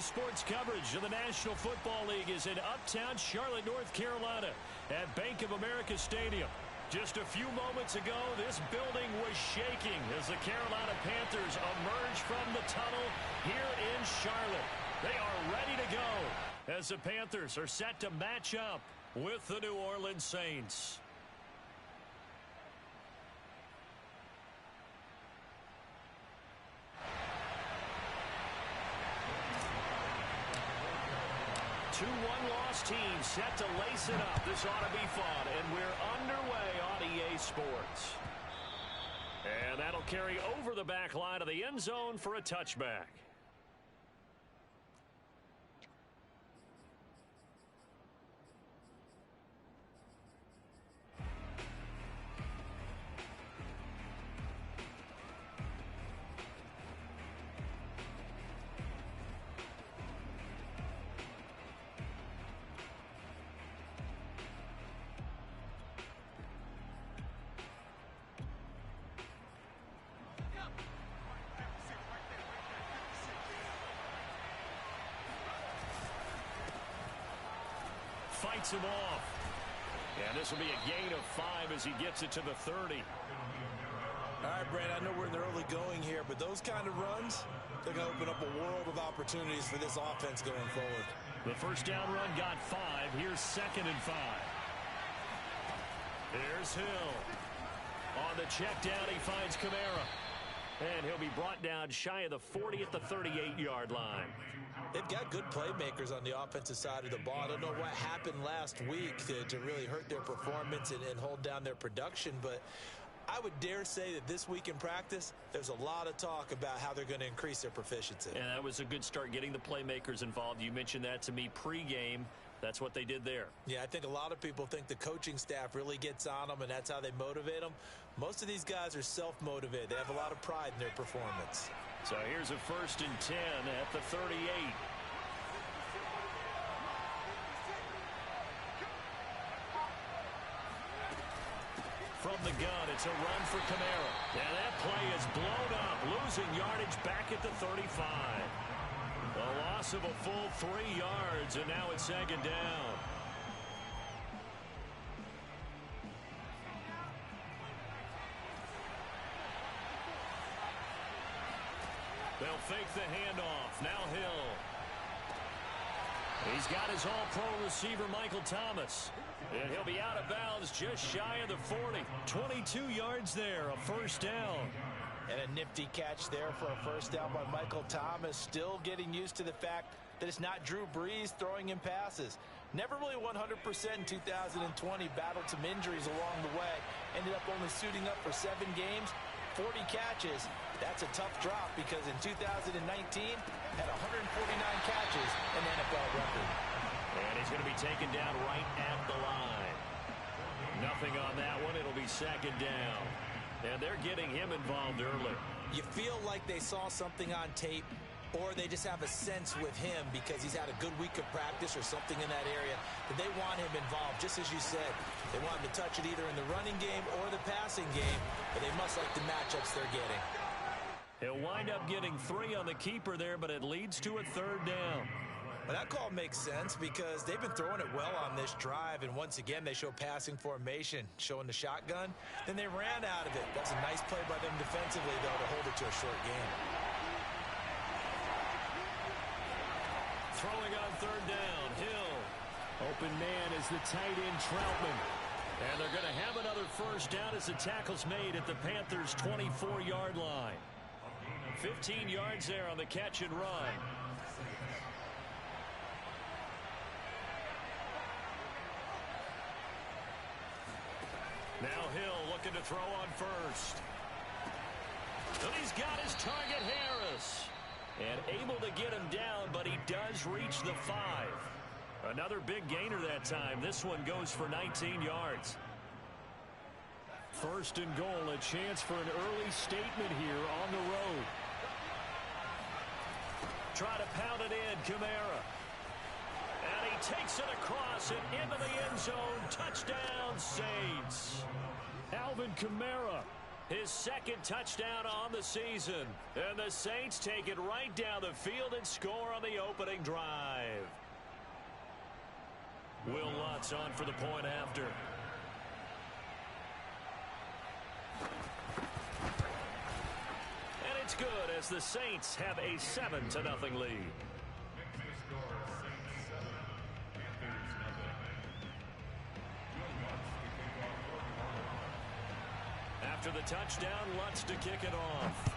Sports coverage of the National Football League is in uptown Charlotte, North Carolina at Bank of America Stadium. Just a few moments ago, this building was shaking as the Carolina Panthers emerged from the tunnel here in Charlotte. They are ready to go as the Panthers are set to match up with the New Orleans Saints. Two one-loss teams set to lace it up. This ought to be fun, and we're underway on EA Sports. And that'll carry over the back line of the end zone for a touchback. Fights him off. And this will be a gain of 5 as he gets it to the 30. All right, Brad, I know we're in the early going here, but those kind of runs, they're going to open up a world of opportunities for this offense going forward. The first down run got 5. Here's 2nd and 5. Here's Hill. On the check down, he finds Kamara. And he'll be brought down shy of the 40 at the 38-yard line. They've got good playmakers on the offensive side of the ball. I don't know what happened last week to really hurt their performance and hold down their production, but I would dare say that this week in practice, there's a lot of talk about how they're going to increase their proficiency. And that was a good start getting the playmakers involved. You mentioned that to me pregame. That's what they did there. Yeah, I think a lot of people think the coaching staff really gets on them, and that's how they motivate them. Most of these guys are self-motivated. They have a lot of pride in their performance. So here's a 1st and 10 at the 38. From the gun, it's a run for Kamara. And that play is blown up, losing yardage back at the 35. A loss of a full 3 yards, and now it's 2nd down. They'll fake the handoff. Now Hill. He's got his all-pro receiver, Michael Thomas. And he'll be out of bounds just shy of the 40. 22 yards there, a 1st down. And a nifty catch there for a 1st down by Michael Thomas. Still getting used to the fact that it's not Drew Brees throwing him passes. Never really 100% in 2020. Battled some injuries along the way. Ended up only suiting up for 7 games. 40 catches. That's a tough drop because in 2019 had 149 catches, an NFL record. And he's going to be taken down right at the line. Nothing on that one. It'll be 2nd down. And they're getting him involved early. You feel like they saw something on tape, or they just have a sense with him because he's had a good week of practice or something in that area that they want him involved. Just as you said, they want him to touch it either in the running game or the passing game, but they must like the matchups they're getting. He'll wind up getting 3 on the keeper there, but it leads to a 3rd down. Well, that call makes sense because they've been throwing it well on this drive, and once again they show passing formation, showing the shotgun. Then they ran out of it. That's a nice play by them defensively, though, to hold it to a short game. Throwing on 3rd down, Hill. Open man is the tight end, Troutman. And they're going to have another 1st down as the tackle's made at the Panthers' 24-yard line. 15 yards there on the catch and run. Now Hill looking to throw on 1st. And he's got his target, Harris. And able to get him down, but he does reach the 5. Another big gainer that time. This one goes for 19 yards. 1st and goal, a chance for an early statement here on the road. Try to pound it in, Kamara. And he takes it across and into the end zone. Touchdown, Saints. Alvin Kamara His second touchdown on the season. And the Saints take it right down the field and score on the opening drive. Will Lutz on for the point after. And it's good as the Saints have a 7-0 lead. After the touchdown, Lutz to kick it off.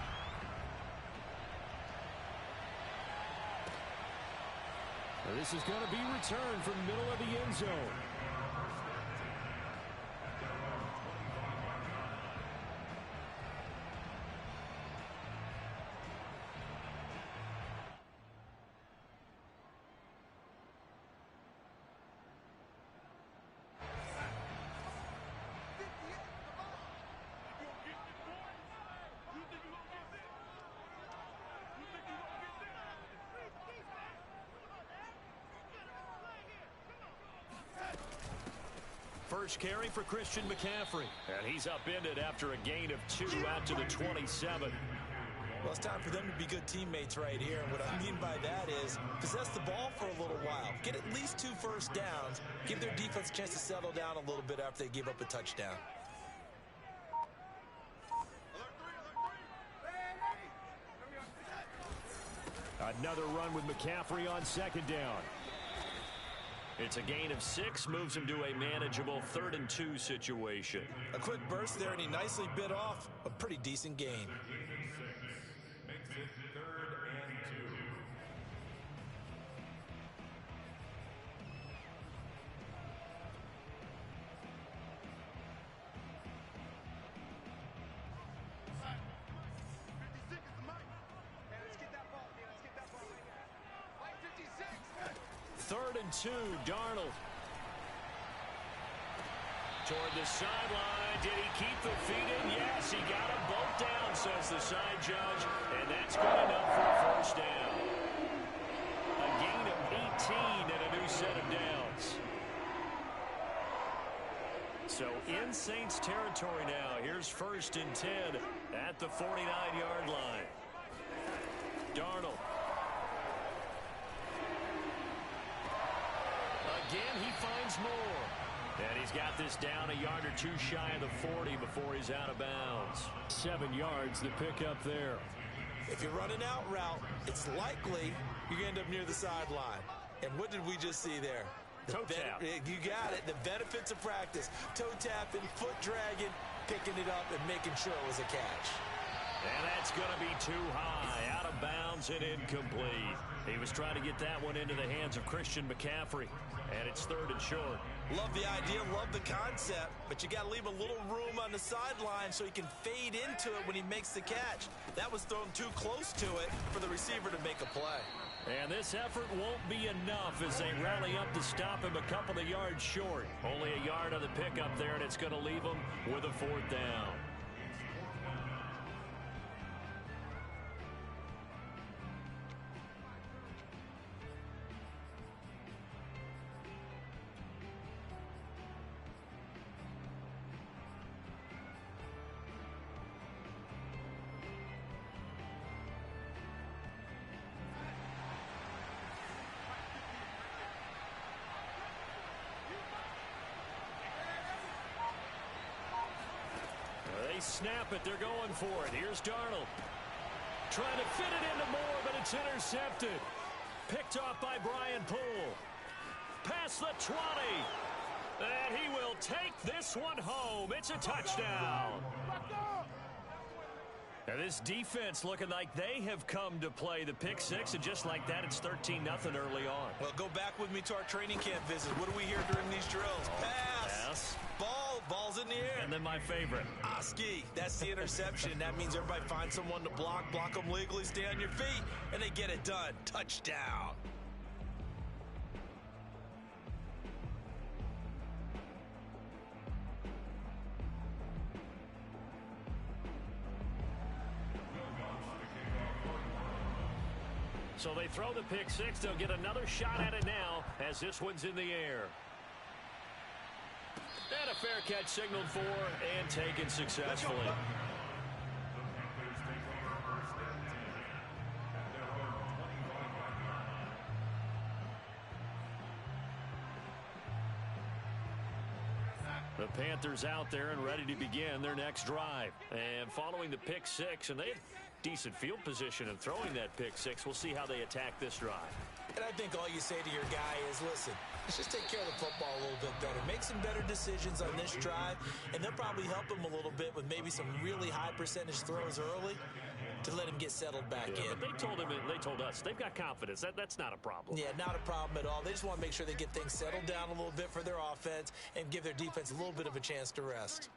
This is going to be returned from middle of the end zone. First carry for Christian McCaffrey. And he's upended after a gain of 2 out to the 27. Well, it's time for them to be good teammates right here. And what I mean by that is possess the ball for a little while. Get at least 2 first downs. Give their defense a chance to settle down a little bit after they give up a touchdown. Another run with McCaffrey on second down. It's a gain of 6, moves him to a manageable 3rd and 2 situation. A quick burst there, and he nicely bit off a pretty decent gain. Makes it 3rd and 2. Third and 2, Darnold. Toward the sideline. Did he keep the feet in? Yes, he got them both down, says the side judge. And that's good enough for a first down. A gain of 18 and a new set of downs. So in Saints territory now. Here's 1st and 10 at the 49-yard line. Darnold. Again, he finds more. And he's got this down a yard or 2 shy of the 40 before he's out of bounds. 7 yards, the pickup there. If you run an out route, it's likely you're going to end up near the sideline. And what did we just see there? Toe tap. You got it. The benefits of practice. Toe tapping, foot dragging, picking it up, and making sure it was a catch. And that's going to be too high, out of bounds and incomplete. He was trying to get that one into the hands of Christian McCaffrey, and it's 3rd and short. Love the idea, love the concept, but you got to leave a little room on the sideline so he can fade into it when he makes the catch. That was thrown too close to it for the receiver to make a play. And this effort won't be enough as they rally up to stop him a couple of yards short. Only a yard on the pickup there, and it's going to leave him with a 4th down. They snap it. They're going for it. Here's Darnold. Trying to fit it into Moore, but it's intercepted. Picked off by Brian Poole. Past the 20. And he will take this one home. It's a touchdown. Now this defense looking like they have come to play the pick 6, and just like that, it's 13-0 early on. Well, go back with me to our training camp visit. What do we hear during these drills? Pass. Ball's in the air. And then my favorite. Oski, that's the interception. That means everybody finds someone to block them legally, stay on your feet, and they get it done. Touchdown. So they throw the pick 6. They'll get another shot at it now as this one's in the air. And a fair catch signaled for and taken successfully. Panthers out there and ready to begin their next drive. And following the pick six, and they have decent field position in throwing that pick six. We'll see how they attack this drive. And I think all you say to your guy is, listen, let's just take care of the football a little bit better. Make some better decisions on this drive, and they'll probably help him a little bit with maybe some really high percentage throws early to let him get settled back in. But they told us they've got confidence. That's not a problem. Yeah, not a problem at all. They just want to make sure they get things settled down a little bit for their offense and give their defense a little bit of a chance to rest.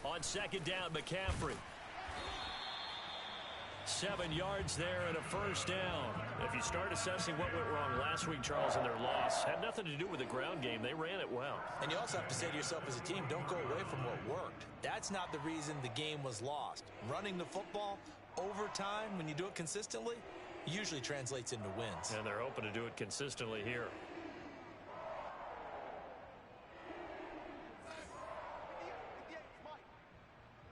On second down, McCaffrey. 7 yards there and a first down. If you start assessing what went wrong last week, Charles, in their loss, had nothing to do with the ground game. They ran it well. And you also have to say to yourself as a team, don't go away from what worked. That's not the reason the game was lost. Running the football over time, when you do it consistently, usually translates into wins. And they're hoping to do it consistently here.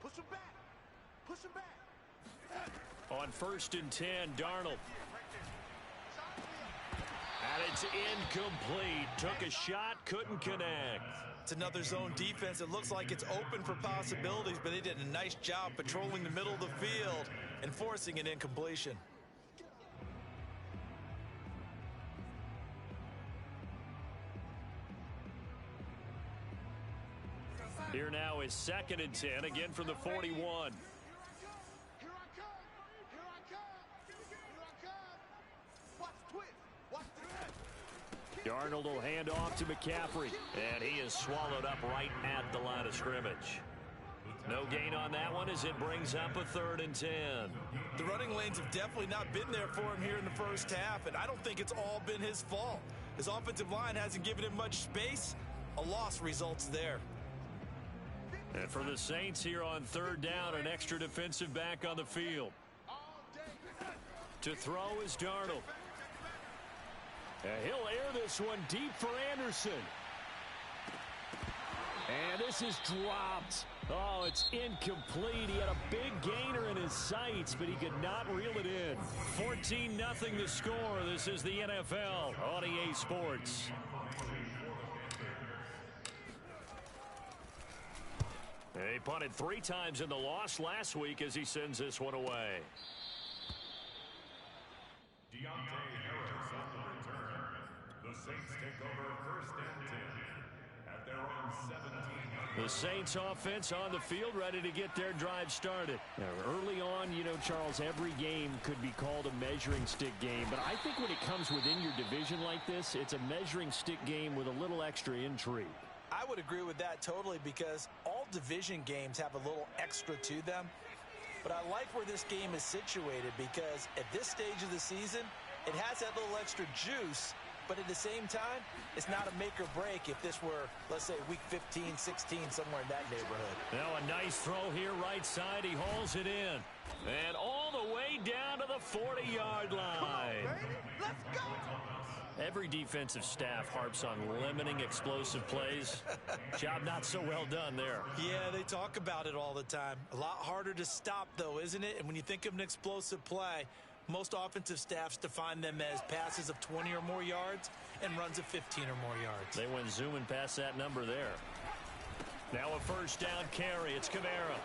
Push him back. Push him back. On 1st and 10, Darnold. And it's incomplete. Took a shot, couldn't connect. It's another zone defense. It looks like it's open for possibilities, but they did a nice job patrolling the middle of the field and forcing an incompletion. Here now is 2nd and 10, again from the 41. Darnold will hand off to McCaffrey, and he is swallowed up right at the line of scrimmage. No gain on that one as it brings up a 3rd and 10. The running lanes have definitely not been there for him here in the first half, and I don't think it's all been his fault. His offensive line hasn't given him much space. A loss results there. And for the Saints here on 3rd down, an extra defensive back on the field. To throw is Darnold. And he'll air this one deep for Anderson. And this is dropped. Oh, it's incomplete. He had a big gainer in his sights, but he could not reel it in. 14-0 the score. This is the NFL on EA Sports. He punted 3 times in the loss last week as he sends this one away. Deontay Harris on the return. The Saints take over 1st and 10 at their own 17. The Saints offense on the field, ready to get their drive started. Now, early on, you know, Charles, every game could be called a measuring stick game. But I think when it comes within your division like this, it's a measuring stick game with a little extra intrigue. I would agree with that totally because all division games have a little extra to them. But I like where this game is situated because at this stage of the season, it has that little extra juice. But at the same time, it's not a make or break if this were, let's say, week 15, 16, somewhere in that neighborhood. Now a nice throw here right side. He hauls it in. And all the way down to the 40-yard line. Let's go. Every defensive staff harps on limiting explosive plays. Job not so well done there. Yeah, they talk about it all the time. A lot harder to stop, though, isn't it? And when you think of an explosive play, most offensive staffs define them as passes of 20 or more yards and runs of 15 or more yards. They went zooming past that number there. Now a 1st down carry. It's Kamara.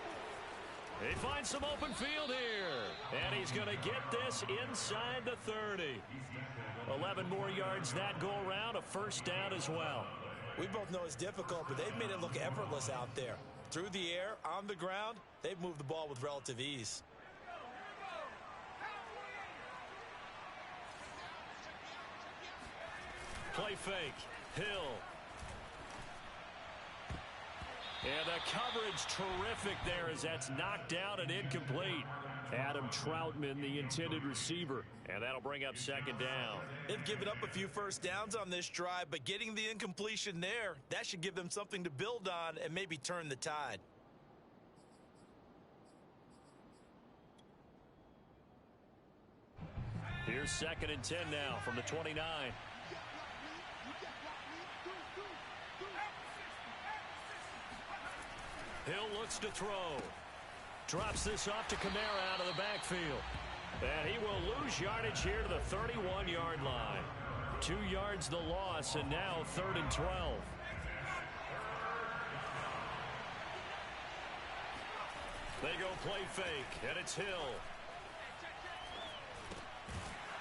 He finds some open field here. And he's going to get this inside the 30. 11 more yards that go around. A 1st down as well. We both know it's difficult, but they've made it look effortless out there. Through the air, on the ground, they've moved the ball with relative ease. Play fake. Hill. And the coverage terrific there as that's knocked down and incomplete. Adam Troutman, the intended receiver. And that'll bring up 2nd down. They've given up a few 1st downs on this drive, but getting the incompletion there, that should give them something to build on and maybe turn the tide. Here's 2nd and 10 now from the 29. Hill looks to throw. Drops this off to Kamara out of the backfield. And he will lose yardage here to the 31-yard line. 2 yards the loss, and now 3rd and 12. They go play fake, and it's Hill.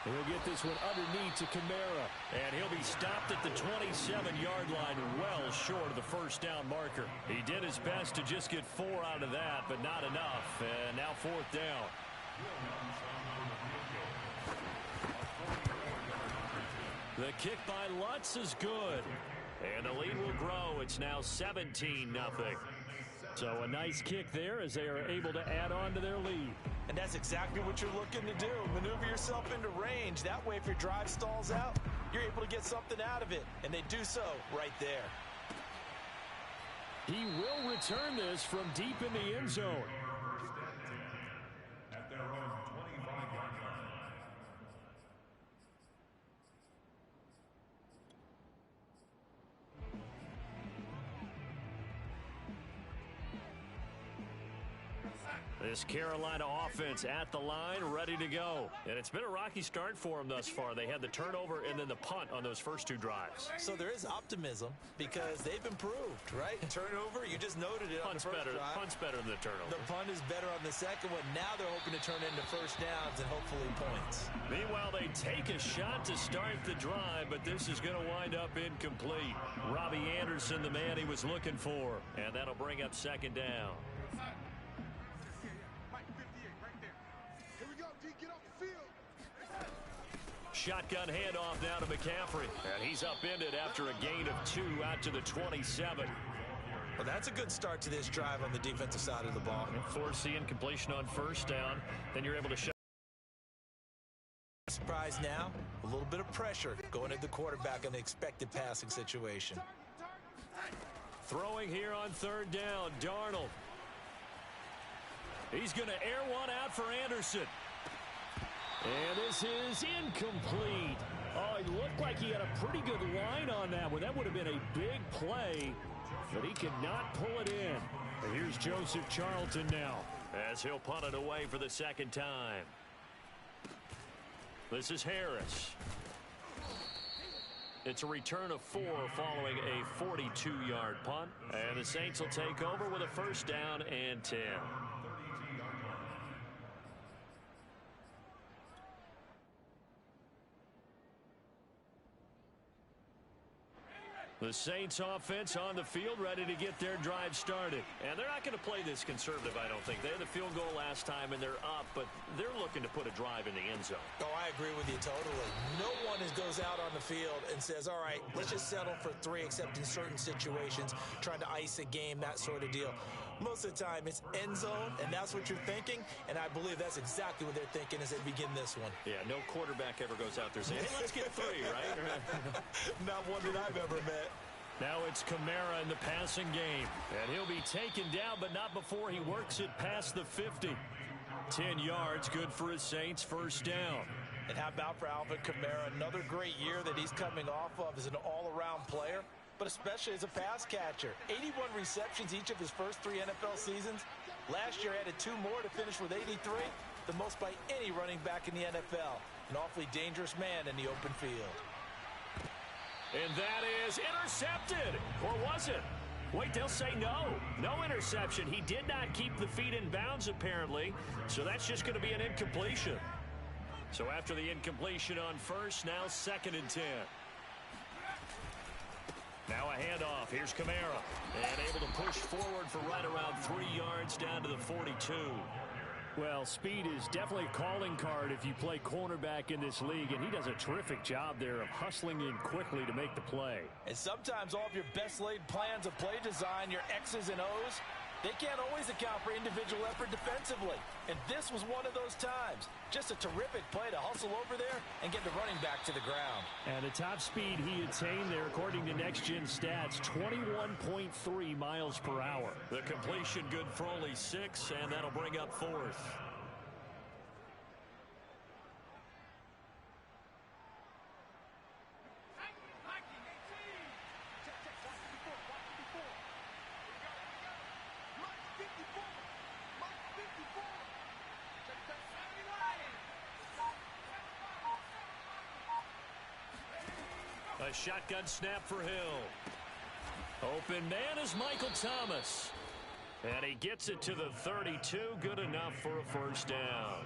He'll get this one underneath to Kamara, and he'll be stopped at the 27-yard line, well short of the first down marker. He did his best to just get 4 out of that, but not enough, and now 4th down. The kick by Lutz is good, and the lead will grow. It's now 17-0. So a nice kick there as they are able to add on to their lead. And that's exactly what you're looking to do. Maneuver yourself into range. That way, if your drive stalls out, you're able to get something out of it. And they do so right there. He will return this from deep in the end zone. At their own 25-yard line. This Carolina offense at the line, ready to go. And it's been a rocky start for them thus far. They had the turnover and then the punt on those first 2 drives. So there is optimism because they've improved, right? Turnover, you just noted it on the first drive. Punt's better than the turnover. The punt is better on the second one. Now they're hoping to turn into first downs and hopefully points. Meanwhile, they take a shot to start the drive, but this is going to wind up incomplete. Robbie Anderson, the man he was looking for, and that'll bring up 2nd down. Shotgun handoff now to McCaffrey. And he's upended after a gain of 2 out to the 27. Well, that's a good start to this drive on the defensive side of the ball. Force the incompletion on first down. Then you're able to shut. Surprise now. A little bit of pressure going at the quarterback in the expected passing situation. Throwing here on 3rd down. Darnold. He's going to air one out for Anderson. And this is incomplete. Oh, it looked like he had a pretty good line on that one. That would have been a big play, but he could not pull it in. And here's Joseph Charlton now as he'll punt it away for the 2nd time. This is Harris. It's a return of 4 following a 42-yard punt. And the Saints will take over with a 1st down and 10. The Saints offense on the field ready to get their drive started. And they're not going to play this conservative, I don't think. They had the field goal last time, and they're up, but they're looking to put a drive in the end zone. Oh, I agree with you totally. No one goes out on the field and says, all right, let's just settle for 3, except in certain situations, trying to ice a game, that sort of deal. Most of the time, it's end zone, and that's what you're thinking, and I believe that's exactly what they're thinking as they begin this one. Yeah, no quarterback ever goes out there saying, hey, let's get 3, right? Not one that I've ever met. Now it's Kamara in the passing game, and he'll be taken down, but not before he works it past the 50. 10 yards, good for his Saints, 1st down. And how about for Alvin Kamara, another great year that he's coming off of as an all-around player, but especially as a pass catcher. 81 receptions each of his first 3 NFL seasons. Last year added 2 more to finish with 83, the most by any running back in the NFL. An awfully dangerous man in the open field. And that is intercepted. Or was it? Wait, they'll say no. No interception. He did not keep the feet in bounds, apparently. So that's just going to be an incompletion. So after the incompletion on 1st, now 2nd and 10. Now a handoff. Here's Kamara. And able to push forward for right around 3 yards down to the 42. Well, speed is definitely a calling card if you play cornerback in this league, and he does a terrific job there of hustling in quickly to make the play. And sometimes all of your best laid plans of play design, your X's and O's, they can't always account for individual effort defensively. And this was one of those times. Just a terrific play to hustle over there and get the running back to the ground. And the top speed he attained there, according to Next Gen Stats, 21.3 miles per hour. The completion good for only 6, and that'll bring up 4th. A shotgun snap for Hill. Open man is Michael Thomas. And he gets it to the 32. Good enough for a first down.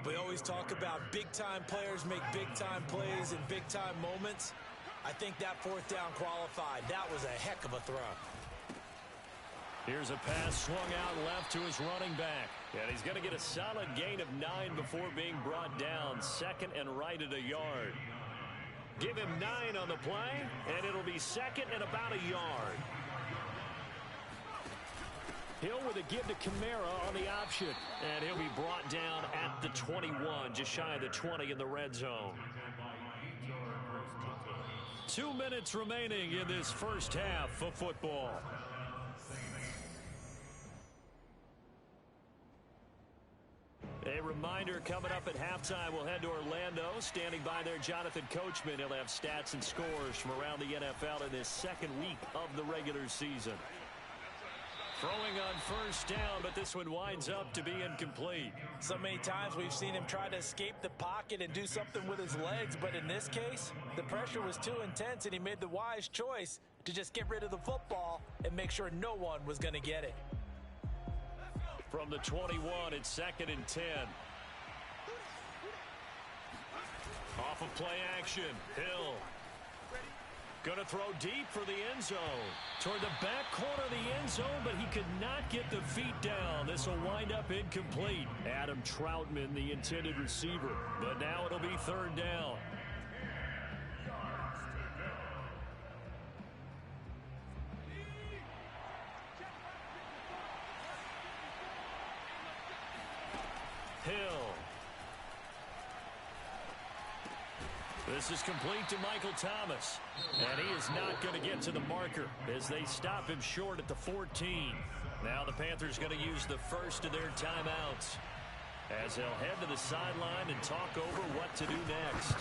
We always talk about big-time players make big-time plays in big-time moments. I think that fourth down qualified. That was a heck of a throw. Here's a pass swung out left to his running back. And he's going to get a solid gain of 9 before being brought down. Second and right at a yard. Give him 9 on the play, and it'll be second and about a yard. Hill with a give to Kamara on the option. And he'll be brought down at the 21, just shy of the 20 in the red zone. 2 minutes remaining in this first half of football. A reminder, coming up at halftime, we'll head to Orlando. Standing by there, Jonathan Coachman. He'll have stats and scores from around the NFL in this second week of the regular season. Throwing on first down, but this one winds up to be incomplete. So many times we've seen him try to escape the pocket and do something with his legs, but in this case, the pressure was too intense, and he made the wise choice to just get rid of the football and make sure no one was going to get it. From the 21, it's second and 10. Off of play action, Hill. Going to throw deep for the end zone. Toward the back corner of the end zone, but he could not get the feet down. This will wind up incomplete. Adam Troutman, the intended receiver. But now it'll be third down. Hill. This is complete to Michael Thomas. And he is not going to get to the marker as they stop him short at the 14. Now the Panthers going to use the first of their timeouts as they'll head to the sideline and talk over what to do next.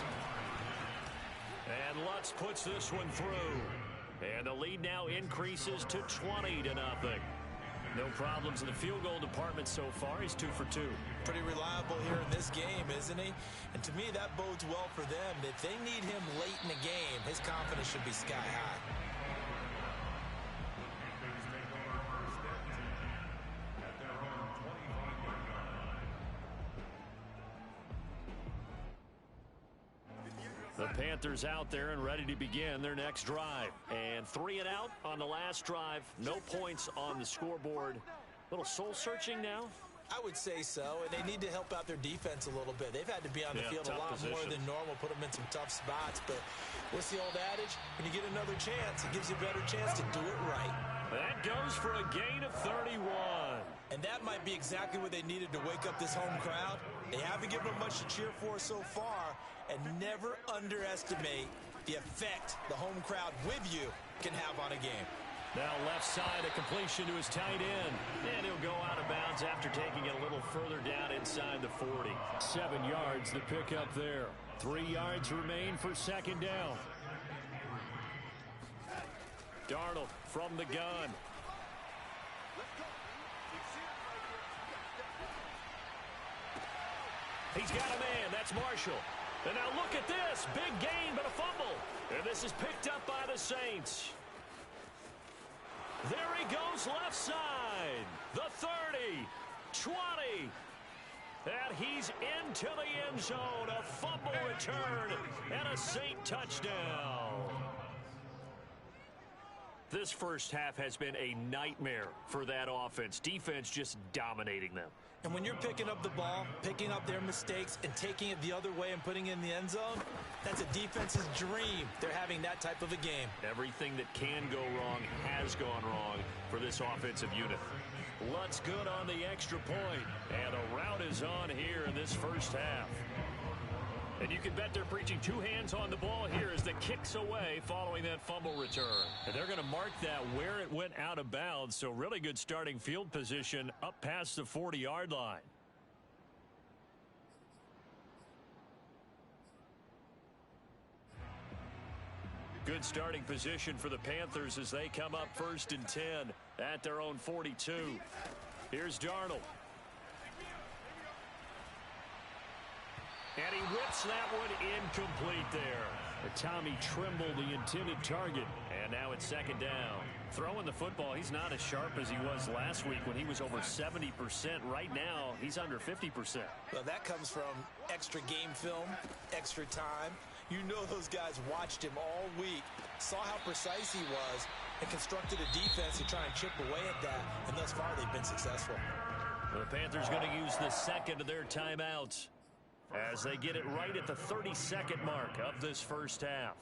And Lutz puts this one through. And the lead now increases to 20-0. No problems in the field goal department so far. He's 2 for 2. Pretty reliable here in this game, isn't he? And to me, that bodes well for them. If they need him late in the game, his confidence should be sky high. The Panthers out there and ready to begin their next drive. And 3 and out on the last drive. No points on the scoreboard. A little soul-searching now? I would say so, and they need to help out their defense a little bit. They've had to be on the field a lot more than normal, put them in some tough spots. But what's the old adage? When you get another chance, it gives you a better chance to do it right. That goes for a gain of 31. And that might be exactly what they needed to wake up this home crowd. They haven't given them much to cheer for so far, and never underestimate the effect the home crowd with you can have on a game. Now left side, a completion to his tight end. And he'll go out of bounds after taking it a little further down inside the 40. 7 yards the pickup there. 3 yards remain for second down. Darnold from the gun. He's got a man. That's Marshall. And now look at this. Big gain, but a fumble. And this is picked up by the Saints. There he goes left side. The 30, 20. And he's into the end zone. A fumble return and a Saint touchdown. This first half has been a nightmare for that offense. Defense just dominating them. And when you're picking up the ball, picking up their mistakes, and taking it the other way and putting it in the end zone, that's a defense's dream. They're having that type of a game. Everything that can go wrong has gone wrong for this offensive unit. Lutz good on the extra point, and a rout is on here in this first half. And you can bet they're preaching 2 hands on the ball here as the kick's away following that fumble return. And they're going to mark that where it went out of bounds, so really good starting field position up past the 40-yard line. Good starting position for the Panthers as they come up 1st and 10 at their own 42. Here's Darnold. And he whips that one incomplete there. Tommy Trimble, the intended target. And now it's second down. Throwing the football, he's not as sharp as he was last week when he was over 70%. Right now, he's under 50%. Well, that comes from extra game film, extra time. You know those guys watched him all week, saw how precise he was, and constructed a defense to try and chip away at that. And thus far, they've been successful. The Panthers going to use the second of their timeouts as they get it right at the 32nd mark of this first half.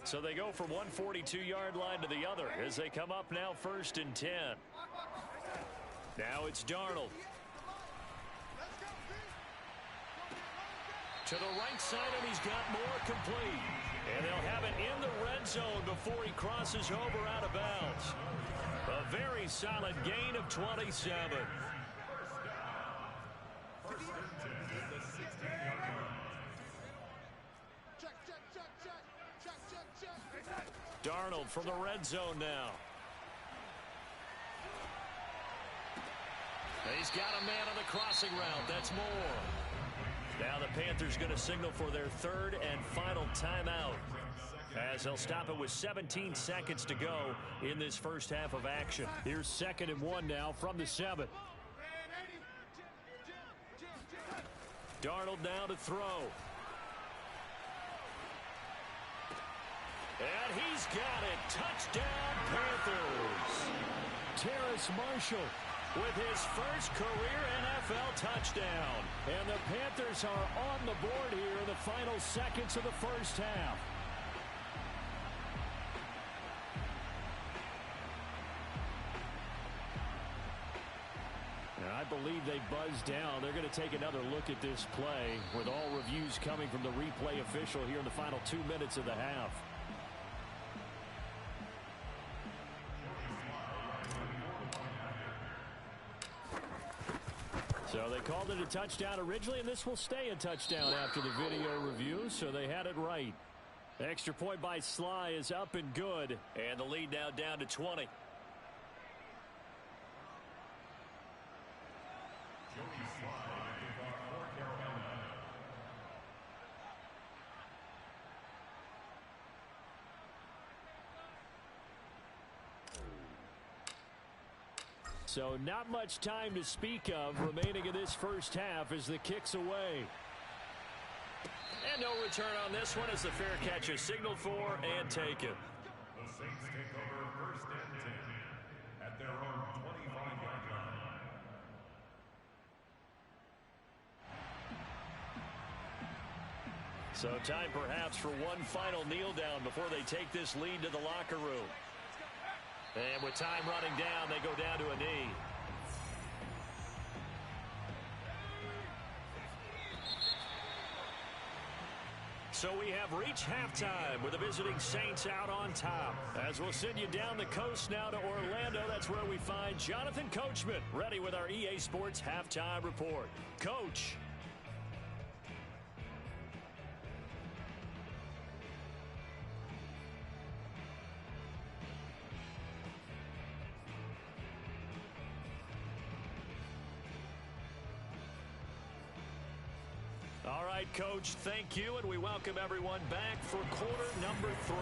So they go from one 42-yard line to the other as they come up now 1st and 10. Now it's Darnold. To the right side, and he's got more complete. And they'll have it in the red zone before he crosses over out of bounds. A very solid gain of 27. Darnold from the red zone now. He's got a man on the crossing route. That's more. Now the Panthers going to signal for their third and final timeout as they'll stop it with 17 seconds to go in this first half of action. Here's 2nd and 1 now from the 7. Darnold now to throw. And he's got it. Touchdown, Panthers. Terrace Marshall with his first career NFL touchdown. And the Panthers are on the board here in the final seconds of the first half. And I believe they buzzed down. They're going to take another look at this play with all reviews coming from the replay official here in the final 2 minutes of the half. So they called it a touchdown originally, and this will stay a touchdown after the video review, so they had it right. The extra point by Sly is up and good, and the lead now down to 20. So not much time to speak of remaining in this first half as the kick's away. And no return on this one as the fair catch is signaled for and taken. The Saints take over 1st and 10 at their own 25-yard line. So time perhaps for one final kneel down before they take this lead to the locker room. And with time running down, they go down to a knee. So we have reached halftime with the visiting Saints out on top. As we'll send you down the coast now to Orlando, that's where we find Jonathan Coachman ready with our EA Sports Halftime Report. Coach. All right, Coach, thank you, and we welcome everyone back for quarter number 3.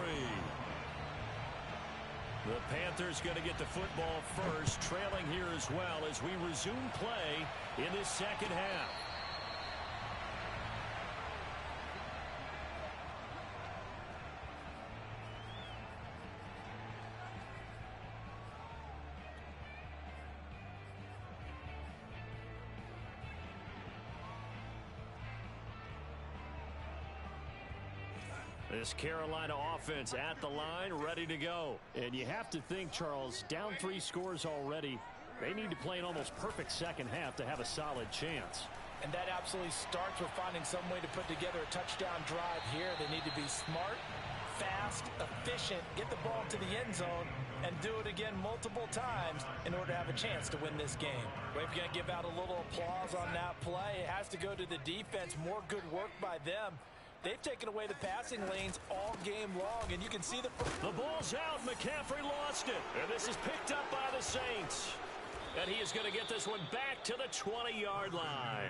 The Panthers going to get the football first, trailing here as well as we resume play in this second half. This Carolina offense at the line, ready to go. And you have to think, Charles, down 3 scores already. They need to play an almost perfect second half to have a solid chance. And that absolutely starts with finding some way to put together a touchdown drive here. They need to be smart, fast, efficient, get the ball to the end zone, and do it again multiple times in order to have a chance to win this game. We're going to give out a little applause on that play. It has to go to the defense. More good work by them. They've taken away the passing lanes all game long, and you can see the ball's out. McCaffrey lost it, and this is picked up by the Saints. And he is going to get this one back to the 20-yard line.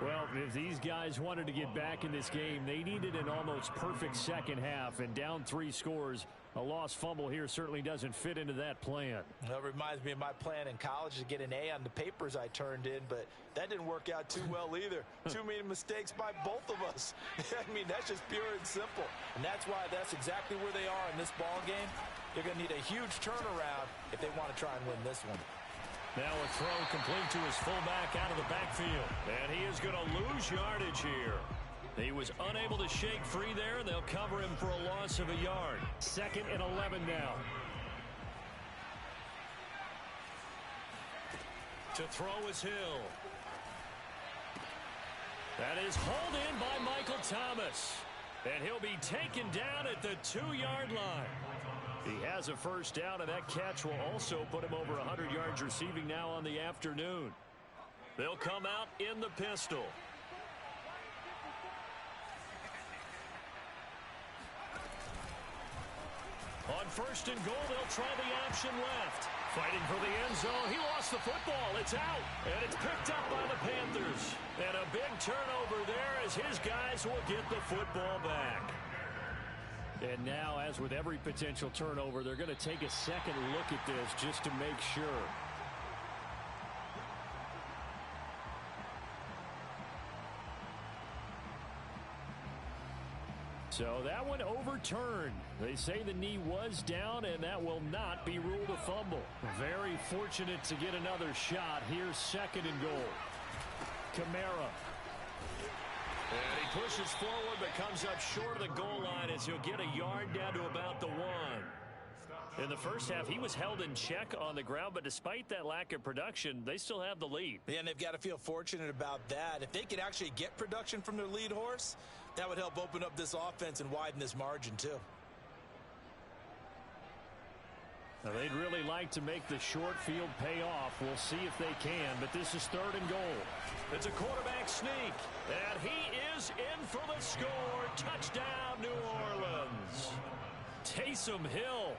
Well, if these guys wanted to get back in this game, they needed an almost perfect second half. And down 3 scores, a lost fumble here certainly doesn't fit into that plan. That reminds me of my plan in college to get an A on the papers I turned in, but that didn't work out too well either. Too many mistakes by both of us. I mean, that's just pure and simple. And that's why that's exactly where they are in this ball game. They're going to need a huge turnaround if they want to try and win this one. Now a throw complete to his fullback out of the backfield. And he is going to lose yardage here. He was unable to shake free there, and they'll cover him for a loss of a yard. 2nd and 11 now. To throw is Hill. That is hauled in by Michael Thomas. And he'll be taken down at the 2-yard line. He has a first down, and that catch will also put him over 100 yards receiving now on the afternoon. They'll come out in the pistol. On 1st and goal, they'll try the option left. Fighting for the end zone. He lost the football. It's out. And it's picked up by the Panthers. And a big turnover there as his guys will get the football back. And now, as with every potential turnover, they're going to take a second look at this just to make sure. So that one overturned. They say the knee was down, and that will not be ruled a fumble. Very fortunate to get another shot. Here's 2nd and goal. Kamara. And he pushes forward but comes up short of the goal line as he'll get a yard down to about the 1. In the first half, he was held in check on the ground, but despite that lack of production, they still have the lead. Yeah, and they've got to feel fortunate about that. If they could actually get production from their lead horse, that would help open up this offense and widen this margin too. Now, they'd really like to make the short field pay off. We'll see if they can, but this is 3rd and goal. It's a quarterback sneak, and he is in for the score. Touchdown, New Orleans. Taysom Hill,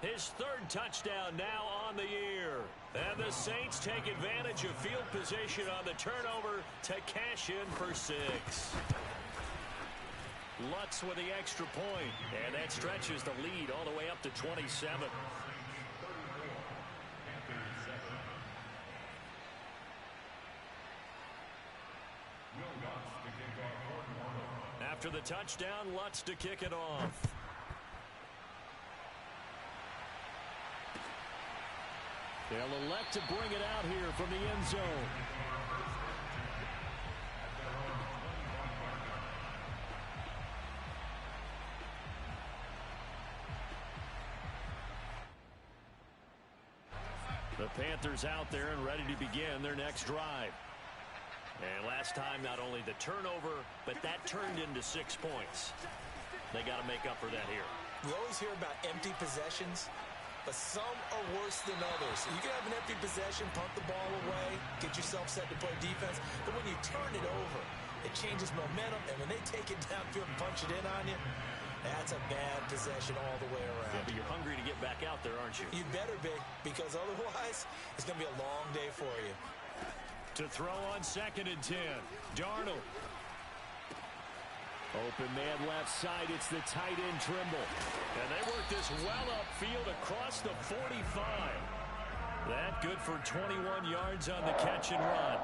his 3rd touchdown now on the year. And the Saints take advantage of field position on the turnover to cash in for 6. Lutz with the extra point, and that stretches the lead all the way up to 27. After the touchdown, Lutz to kick it off. They'll elect to bring it out here from the end zone. The Panthers out there and ready to begin their next drive. And last time, not only the turnover, but that turned into 6 points. They got to make up for that here. We always hear about empty possessions, but some are worse than others. You can have an empty possession, punt the ball away, get yourself set to play defense, but when you turn it over, it changes momentum, and when they take it downfield and punch it in on you, that's a bad possession all the way around. Yeah, but you're hungry to get back out there, aren't you? You better be, because otherwise, it's going to be a long day for you. To throw on 2nd and 10. Darnold. Open man left side. It's the tight end Trimble. And they work this well upfield across the 45. That good for 21 yards on the catch and run.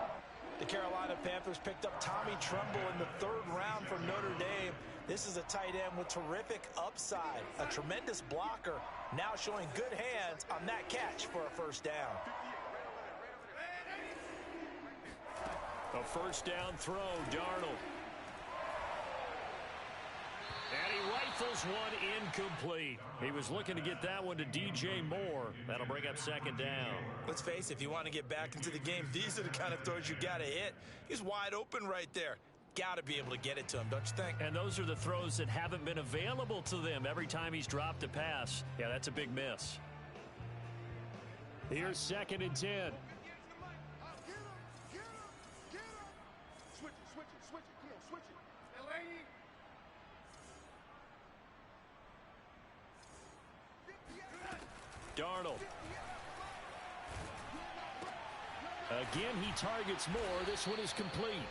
The Carolina Panthers picked up Tommy Tremble in the 3rd round from Notre Dame. This is a tight end with terrific upside. A tremendous blocker. Now showing good hands on that catch for a first down. A first down throw, Darnold. And he rifles one incomplete. He was looking to get that one to DJ Moore. That'll bring up 2nd down. Let's face it, if you want to get back into the game, these are the kind of throws you got to hit. He's wide open right there. Got to be able to get it to him, don't you think? And those are the throws that haven't been available to them every time he's dropped a pass. Yeah, that's a big miss. Here's 2nd and 10. Darnold. Again, he targets more. This one is complete.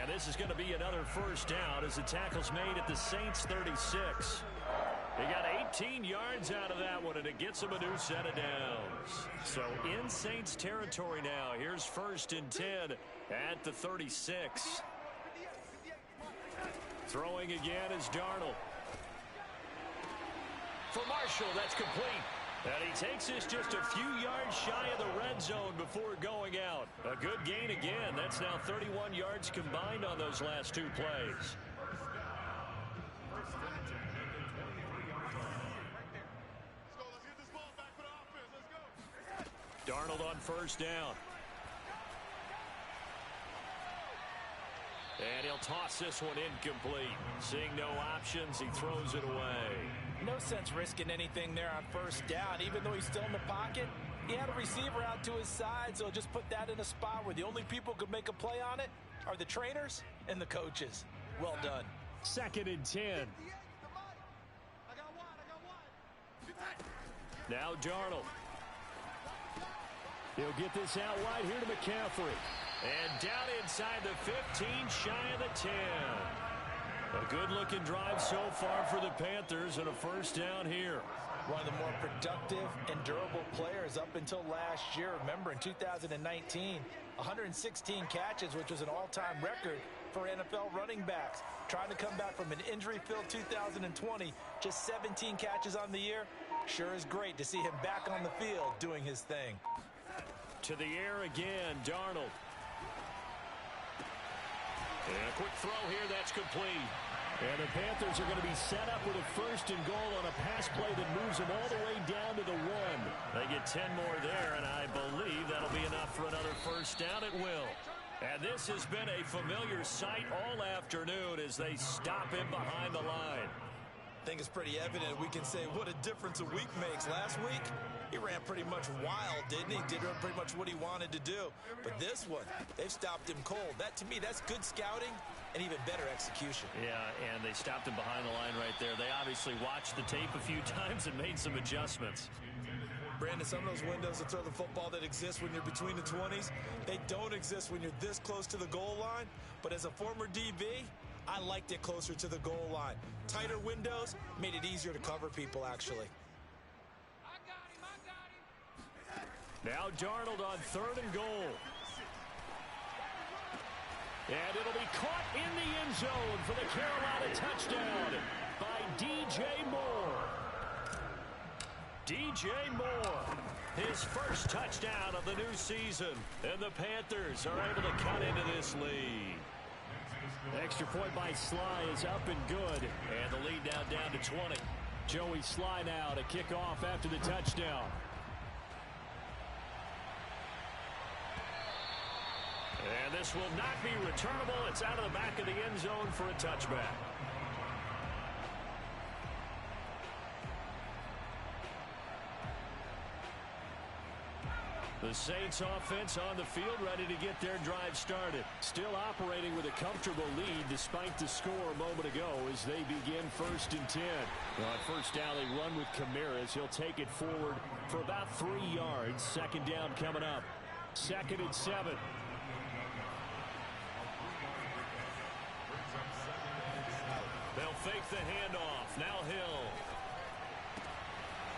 And this is going to be another first down as the tackle's made at the Saints 36. He got 18 yards out of that one, and it gets him a new set of downs. So in Saints territory now. Here's 1st and 10 at the 36. Throwing again is Darnold. For Marshall, that's complete. And he takes this just a few yards shy of the red zone before going out. A good gain again. That's now 31 yards combined on those last 2 plays. Darnold on 1st down. And he'll toss this one incomplete. Seeing no options, he throws it away. No sense risking anything there on 1st down. Even though he's still in the pocket, he had a receiver out to his side, so just put that in a spot where the only people who could make a play on it are the trainers and the coaches. Well done. 2nd and 10. Now Darnold. He'll get this out wide here to McCaffrey. And down inside the 15, shy of the 10. A good-looking drive so far for the Panthers and a 1st down here. One of the more productive and durable players up until last year. Remember, in 2019, 116 catches, which was an all-time record for NFL running backs. Trying to come back from an injury-filled 2020, just 17 catches on the year. Sure is great to see him back on the field doing his thing. To the air again, Darnold. And a quick throw here, that's complete. And the Panthers are going to be set up with a 1st and goal on a pass play that moves them all the way down to the 1. They get 10 more there, and I believe that'll be enough for another 1st down at will. And this has been a familiar sight all afternoon as they stop him behind the line. I think it's pretty evident we can say what a difference a week makes. Last week, he ran pretty much wild, didn't he? Did pretty much what he wanted to do. But this one, they've stopped him cold. That, to me, that's good scouting and even better execution. Yeah, and they stopped him behind the line right there. They obviously watched the tape a few times and made some adjustments. Brandon, some of those windows to throw the football that exist when you're between the 20s, they don't exist when you're this close to the goal line. But as a former DB, I liked it closer to the goal line. Tighter windows made it easier to cover people, actually. Now Darnold on 3rd and goal. And it'll be caught in the end zone for the Carolina touchdown by DJ Moore. DJ Moore, his 1st touchdown of the new season. And the Panthers are able to cut into this lead. Extra point by Sly is up and good. And the lead now down to 20. Joey Sly now to kick off after the touchdown. And this will not be returnable. It's out of the back of the end zone for a touchback. The Saints offense on the field ready to get their drive started. Still operating with a comfortable lead despite the score a moment ago as they begin 1st and 10. On 1st down, they run with Kamara. He'll take it forward for about 3 yards. 2nd down coming up. 2nd and 7. They'll fake the handoff. Now Hill.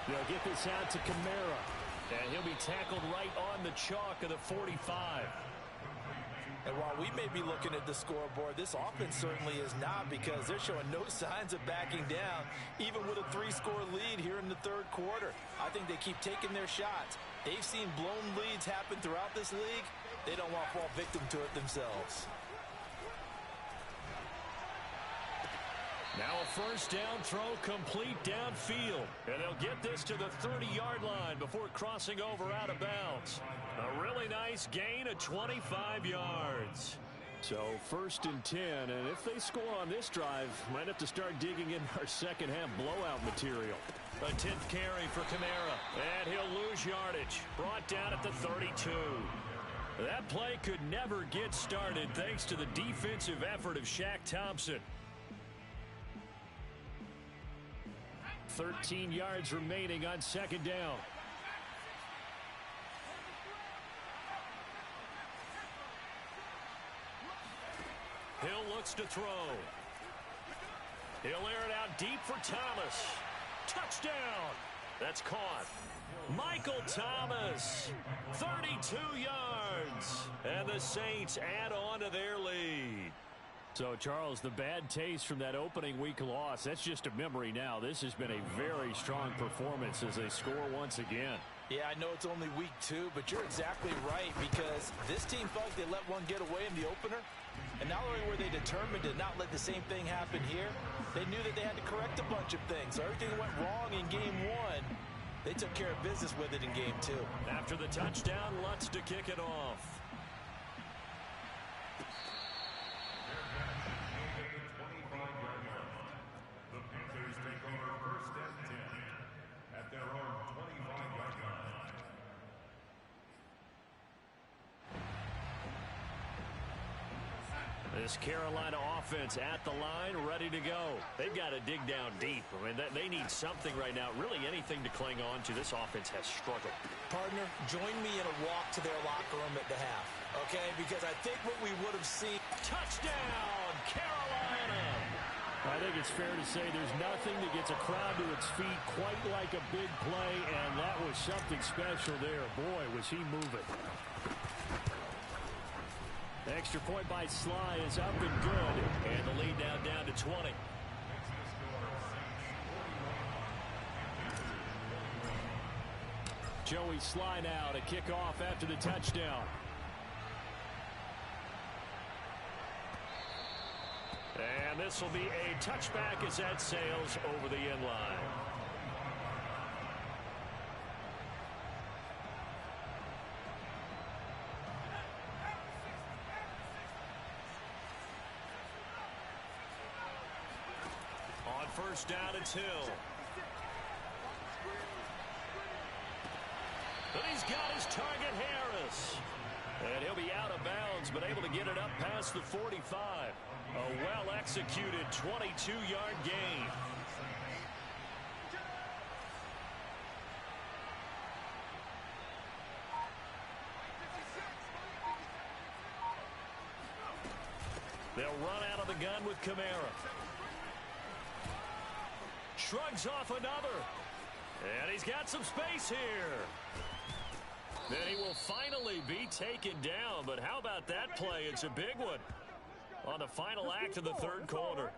They'll get this out to Kamara. And he'll be tackled right on the chalk of the 45. And while we may be looking at the scoreboard, this offense certainly is not, because they're showing no signs of backing down, even with a 3-score lead here in the 3rd quarter. I think they keep taking their shots. They've seen blown leads happen throughout this league. They don't want to fall victim to it themselves. Now a 1st down throw complete downfield. And they'll get this to the 30-yard line before crossing over out of bounds. A really nice gain of 25 yards. So 1st and 10, and if they score on this drive, might have to start digging in our second half blowout material. A 10th carry for Kamara, and he'll lose yardage. Brought down at the 32. That play could never get started thanks to the defensive effort of Shaq Thompson. 13 yards remaining on 2nd down. looks to throw. He'll air it out deep for Thomas. Touchdown. That's caught. Michael Thomas, 32 yards. And the Saints add on to their lead. So, Charles, the bad taste from that opening week loss, that's just a memory now. This has been a very strong performance as they score once again. Yeah, I know it's only week 2, but you're exactly right, because this team felt like they let one get away in the opener. And not only were they determined to not let the same thing happen here, they knew that they had to correct a bunch of things. So everything that went wrong in game 1, they took care of business with it in game 2. After the touchdown, Lutz to kick it off. The Panthers take over first and 10 at their own 25-yard line. This Carolina offense at the line, ready to go. They've got to dig down deep. I mean, they need something right now, really anything to cling on to. This offense has struggled. Partner, join me in a walk to their locker room at the half, okay? Because I think what we would have seen... Touchdown, Carolina! I think it's fair to say there's nothing that gets a crowd to its feet quite like a big play, and that was something special there. Boy, was he moving. The extra point by Sly is up and good, and the lead now down to 20. Joey Sly now to kick off after the touchdown. And this will be a touchback as that sails over the end line. On first down, it's Hill. But he's got his target, Harris. And he'll be out of bounds, but able to get it up past the 45. A well-executed 22-yard gain. They'll run out of the gun with Kamara. Shrugs off another. And he's got some space here. Then he will finally be taken down. But how about that play? It's a big one on the final act of the third quarter.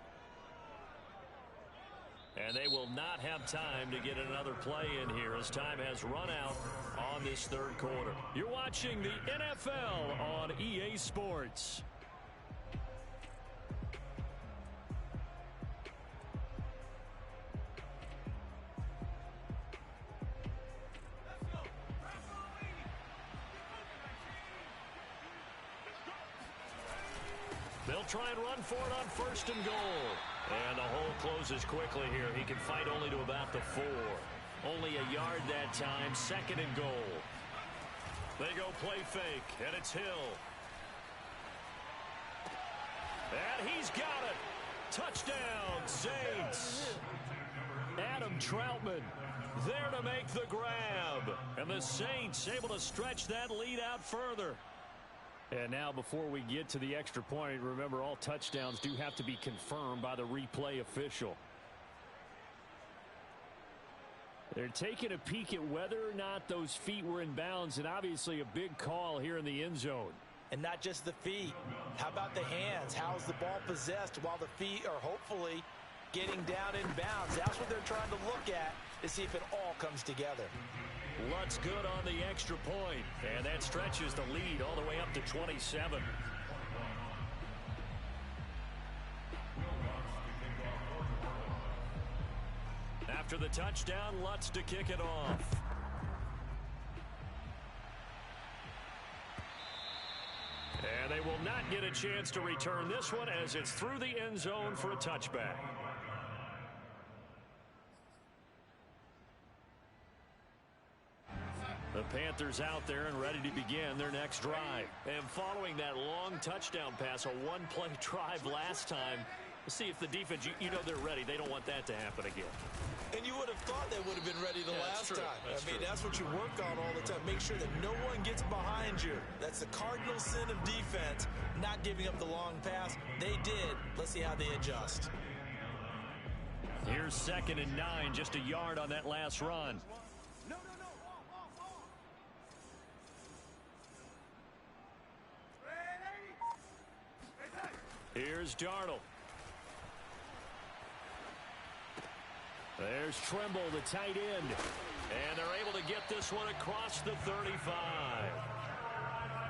And they will not have time to get another play in here as time has run out on this third quarter. You're watching the NFL on EA Sports. They'll try and run for it on first and goal. And the hole closes quickly here. He can fight only to about the 4. Only a yard that time. Second and goal. They go play fake, and it's Hill. And he's got it. Touchdown, Saints. Adam Troutman there to make the grab. And the Saints able to stretch that lead out further. And now before we get to the extra point, remember all touchdowns do have to be confirmed by the replay official. They're taking a peek at whether or not those feet were in bounds, and obviously a big call here in the end zone. And not just the feet. How about the hands? How's the ball possessed while the feet are hopefully getting down in bounds? That's what they're trying to look at to see if it all comes together. Lutz good on the extra point, and that stretches the lead all the way up to 27. After the touchdown, Lutz to kick it off. And they will not get a chance to return this one as it's through the end zone for a touchback. The Panthers out there and ready to begin their next drive. And following that long touchdown pass, a one-play drive last time, We'll see if the defense, you know they're ready. They don't want that to happen again. And you would have thought they would have been ready the last time. I mean, that's what you work on all the time. Make sure that no one gets behind you. That's the cardinal sin of defense, not giving up the long pass. They did. Let's see how they adjust. Here's 2nd and 9, just a yard on that last run. Here's Darnold. There's Trimble, the tight end. And they're able to get this one across the 35.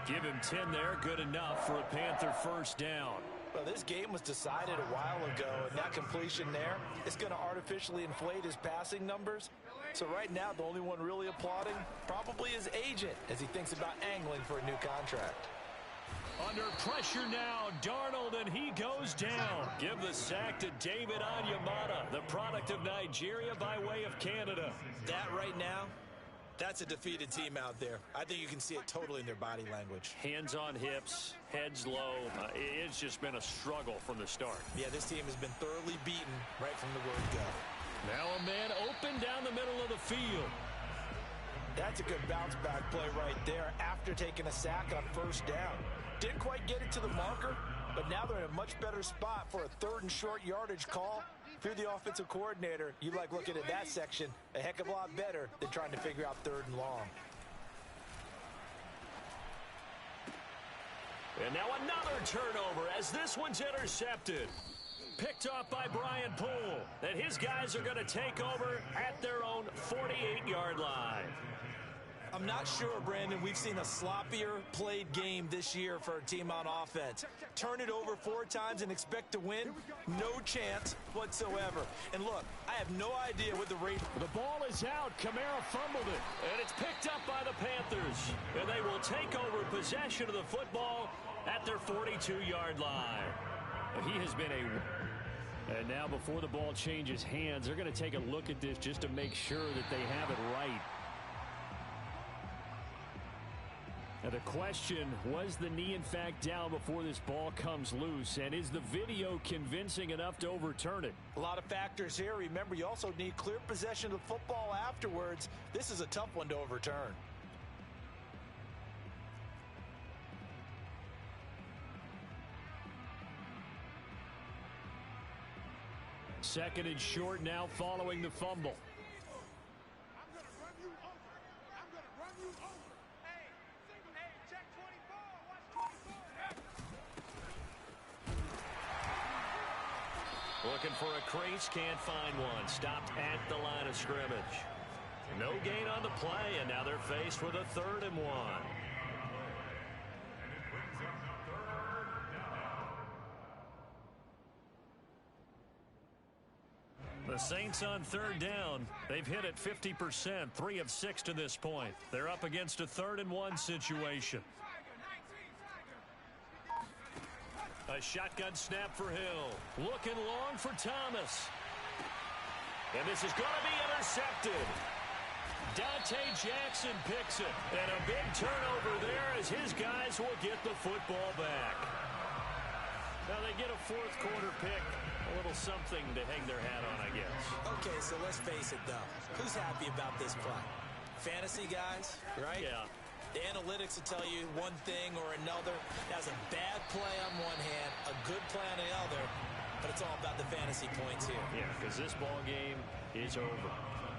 Give him 10 there. Good enough for a Panther first down. Well, this game was decided a while ago, and that completion there is going to artificially inflate his passing numbers. So right now, the only one really applauding probably his agent as he thinks about angling for a new contract. Under pressure now, Darnold, and he goes down. Give the sack to David Onyemata, the product of Nigeria by way of Canada. That right now, that's a defeated team out there. I think you can see it totally in their body language. Hands on hips, heads low. It's just been a struggle from the start. Yeah, this team has been thoroughly beaten right from the word go. Now a man open down the middle of the field. That's a good bounce back play right there after taking a sack on first down. Didn't quite get it to the marker, but now they're in a much better spot for a 3rd and short yardage call. If you're the offensive coordinator, you like looking at that section a heck of a lot better than trying to figure out 3rd and long. And now another turnover as this one's intercepted. Picked off by Brian Poole. And his guys are going to take over at their own 48-yard line. I'm not sure, Brandon, we've seen a sloppier played game this year for a team on offense. Turn it over 4 times and expect to win? No chance whatsoever. And look, I have no idea what the rate... The ball is out. Kamara fumbled it. And it's picked up by the Panthers. And they will take over possession of the football at their 42-yard line. He has been a... And now before the ball changes hands, they're going to take a look at this just to make sure that they have it right. Now the question, was the knee in fact down before this ball comes loose? And is the video convincing enough to overturn it? A lot of factors here. Remember, you also need clear possession of the football afterwards. This is a tough one to overturn. Second and short now following the fumble. I'm going to run you over. I'm going to run you over. Hey, check 24. Watch 24. Looking for a crease, can't find one. Stopped at the line of scrimmage. No gain on the play, and now they're faced with a 3rd and 1. The Saints on 3rd down. They've hit it 50%, 3 of 6 to this point. They're up against a 3rd and 1 situation. A shotgun snap for Hill. Looking long for Thomas. And this is going to be intercepted. Dante Jackson picks it. And a big turnover there as his guys will get the football back. Now they get a 4th quarter pick. A little something to hang their hat on, I guess. Okay, so let's face it, though. Who's happy about this play? Fantasy guys, right? Yeah. The analytics will tell you one thing or another. That's a bad play on one hand, a good play on the other, but it's all about the fantasy points here. Yeah, because this ball game is over.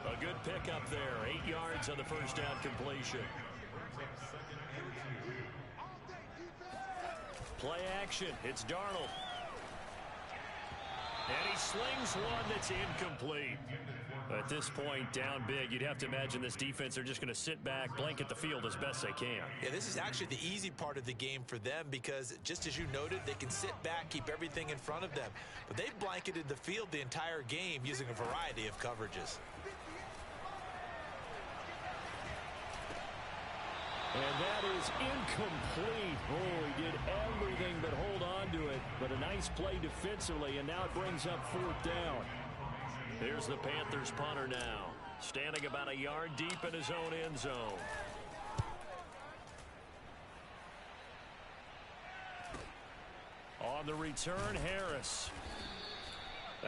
A good pickup there. 8 yards on the first down completion. Play action. It's Darnold. And he slings one that's incomplete. At this point, down big, you'd have to imagine this defense, they're just going to sit back, blanket the field as best they can. Yeah, this is actually the easy part of the game for them because, just as you noted, they can sit back, keep everything in front of them. But they've blanketed the field the entire game using a variety of coverages. And that is incomplete. Oh, he did everything but hold on to it. But a nice play defensively, and now it brings up 4th down. Here's the Panthers punter now, standing about a yard deep in his own end zone. On the return, Harris.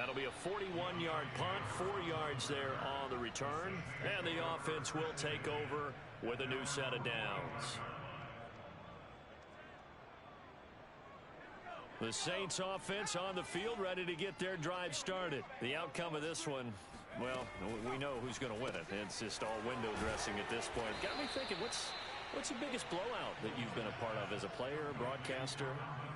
That'll be a 41-yard punt, 4 yards there on the return. And the offense will take over with a new set of downs. The Saints offense on the field, ready to get their drive started. The outcome of this one, well, we know who's going to win it. It's just all window dressing at this point. Got me thinking, what's the biggest blowout that you've been a part of as a player, broadcaster?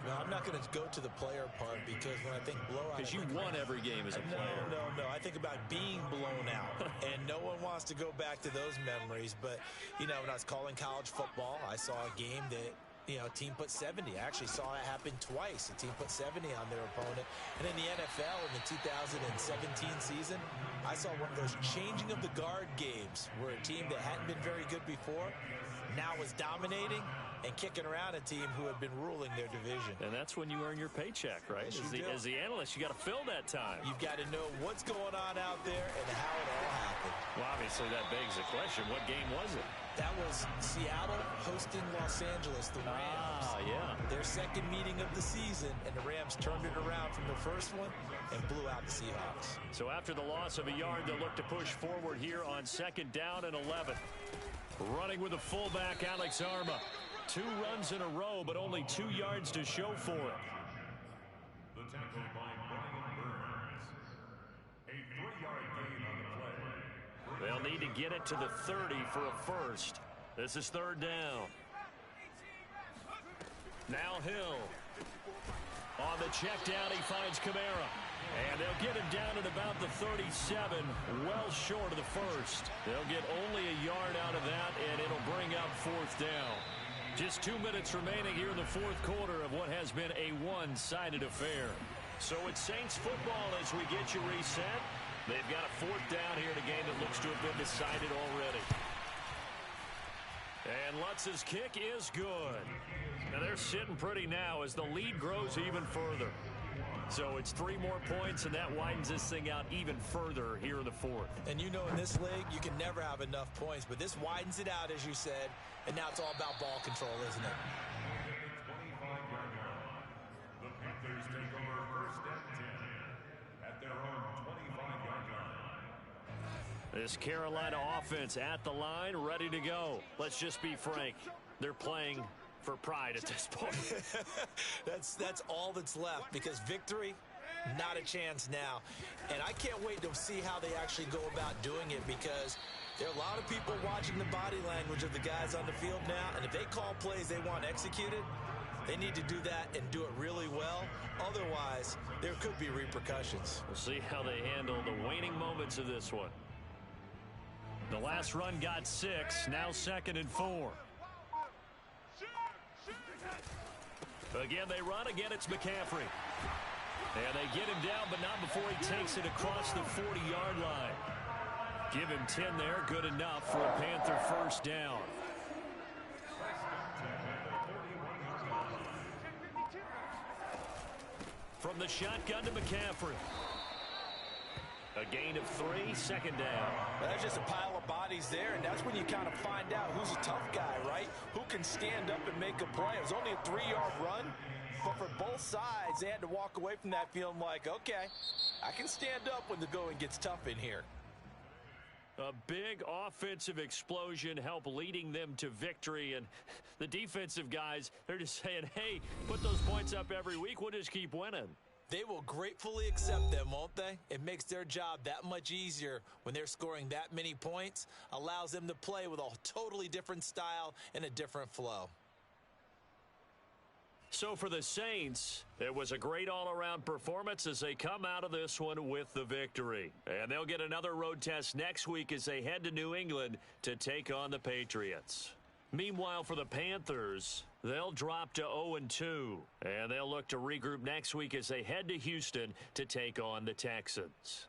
No, I'm not going to go to the player part because when I think blowout... Because you won every game as a player. No. I think about being blown out. And no one wants to go back to those memories. But, you know, when I was calling college football, I saw a game that, you know, a team put 70. I actually saw it happen twice. A team put 70 on their opponent. And in the NFL in the 2017 season, I saw one of those changing of the guard games where a team that hadn't been very good before now was dominating and kicking around a team who had been ruling their division. And that's when you earn your paycheck, right? As the analyst, you got to fill that time. You've got to know what's going on out there and how it all happened. Well, obviously that begs the question, what game was it? That was Seattle hosting Los Angeles, the Rams. Yeah. Their second meeting of the season, and the Rams turned it around from the first one and blew out the Seahawks. So after the loss of a yard, they'll look to push forward here on 2nd down and 11. Running with the fullback, Alex Arma. 2 runs in a row, but only 2 yards to show for it. The tackle by Brian Burns. A 3-yard gain on the play. They'll need to get it to the 30 for a first. This is 3rd down. Now Hill. On the check down, he finds Kamara. And they'll get him down at about the 37, well short of the first. They'll get only a yard out of that, and it'll bring up 4th down. Just 2 minutes remaining here in the 4th quarter of what has been a one-sided affair. So it's Saints football as we get you reset. They've got a 4th down here in a game that looks to have been decided already. And Lutz's kick is good. Now they're sitting pretty now as the lead grows even further. So it's 3 more points, and that widens this thing out even further here in the 4th. And you know in this league, you can never have enough points, but this widens it out, as you said, and now it's all about ball control, isn't it? 25-yard line. The Panthers take over 1st and 10 at their own 25-yard line. This Carolina offense at the line, ready to go. Let's just be frank. They're playing for pride at this point. That's all that's left, because victory, not a chance now. And I can't wait to see how they actually go about doing it, because there are a lot of people watching the body language of the guys on the field now, and if they call plays they want executed, they need to do that and do it really well. Otherwise, there could be repercussions. We'll see how they handle the waning moments of this one. The last run got 6, now 2nd and 4. Again, they run. Again, it's McCaffrey. And they get him down, but not before he takes it across the 40-yard line. Give him 10 there. Good enough for a Panther 1st down. From the shotgun to McCaffrey. A gain of 3, 2nd down. That's just a pile of bodies there, and that's when you kind of find out who's a tough guy, right? Who can stand up and make a play. It was only a 3-yard run, but for both sides, they had to walk away from that feeling like, okay, I can stand up when the going gets tough in here. A big offensive explosion helped leading them to victory, and the defensive guys, they're just saying, hey, put those points up every week, we'll just keep winning. They will gratefully accept them, won't they? It makes their job that much easier when they're scoring that many points, allows them to play with a totally different style and a different flow. So for the Saints, it was a great all-around performance as they come out of this one with the victory. And they'll get another road test next week as they head to New England to take on the Patriots. Meanwhile, for the Panthers, they'll drop to 0-2, and they'll look to regroup next week as they head to Houston to take on the Texans.